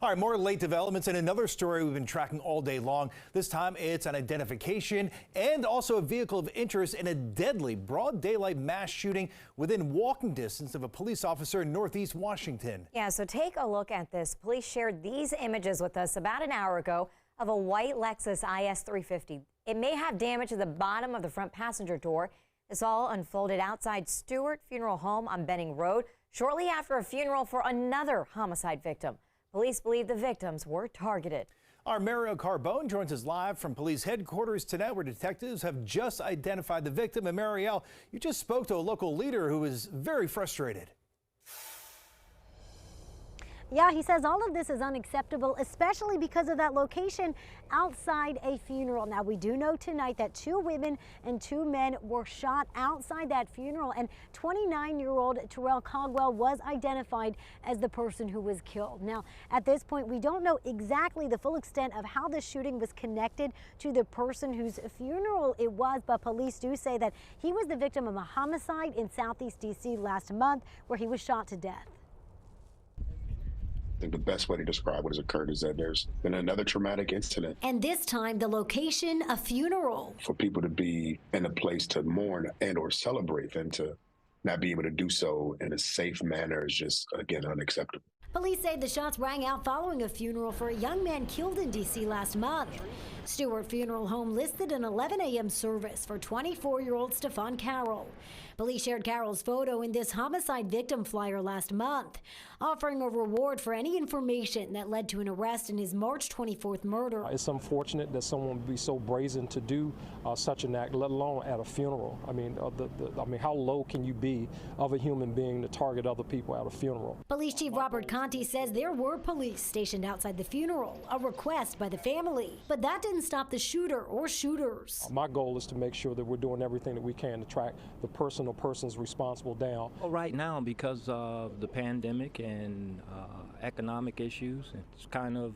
All right, more late developments and another story we've been tracking all day long. This time it's an identification and also a vehicle of interest in a deadly broad daylight mass shooting within walking distance of a police officer in Northeast Washington. Yeah, so take a look at this. Police shared these images with us about an hour ago of a white Lexus IS 350. It may have damage to the bottom of the front passenger door. This all unfolded outside Stewart Funeral Home on Benning Road shortly after a funeral for another homicide victim. Police believe the victims were targeted. Our Mariel Carbone joins us live from police headquarters tonight, where detectives have just identified the victim. And Mariel, you just spoke to a local leader who is very frustrated. Yeah, he says all of this is unacceptable, especially because of that location outside a funeral. Now, we do know tonight that 2 women and 2 men were shot outside that funeral, and 29-year-old Terrell Caldwell was identified as the person who was killed. Now, at this point, we don't know exactly the full extent of how the shooting was connected to the person whose funeral it was, but police do say that he was the victim of a homicide in Southeast D.C. last month, where he was shot to death. I think the best way to describe what has occurred is that there's been another traumatic incident. And this time, the location, a funeral. For people to be in a place to mourn and or celebrate and to not be able to do so in a safe manner is just, again, unacceptable. Police say the shots rang out following a funeral for a young man killed in D.C. last month. Stewart Funeral Home listed an 11 a.m. service for 24-year-old Stephon Carroll. Police shared Carroll's photo in this homicide victim flyer last month, offering a reward for any information that led to an arrest in his March 24th murder. It's unfortunate that someone would be so brazen to do such an act, let alone at a funeral. I mean, how low can you be of a human being to target other people at a funeral? Police Chief Robert CONTEE says there were police stationed outside the funeral, a request by the family. But that didn't stop the shooter or shooters. My goal is to make sure that we're doing everything that we can to track the person or persons responsible down. Well, right now, because of the pandemic and economic issues, it's kind of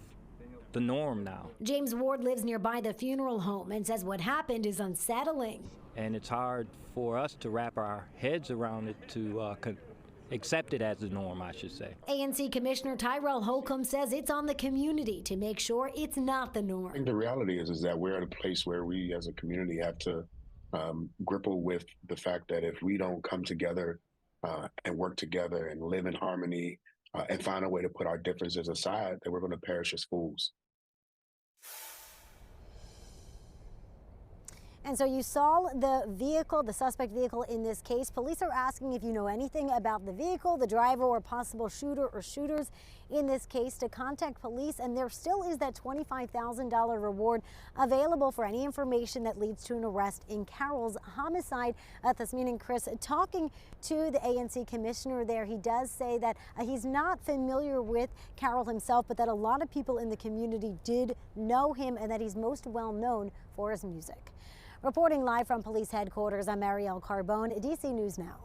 the norm now. James Ward lives nearby the funeral home and says what happened is unsettling. And it's hard for us to wrap our heads around it to accept it as the norm, I should say. ANC Commissioner Tyrell Holcomb says it's on the community to make sure it's not the norm. I think the reality is that we're at a place where we as a community have to grapple with the fact that if we don't come together and work together and live in harmony and find a way to put our differences aside, that we're going to perish as fools. And so you saw the vehicle, the suspect vehicle in this case. Police are asking if you know anything about the vehicle, the driver, or possible shooter or shooters in this case to contact police. And there still is that $25,000 reward available for any information that leads to an arrest in Carroll's homicide. Tasmin and Chris, talking to the ANC commissioner there, he does say that he's not familiar with Carroll himself, but that a lot of people in the community did know him and that he's most well known for his music. Reporting live from police headquarters, I'm Mariel Carbone, DC News Now.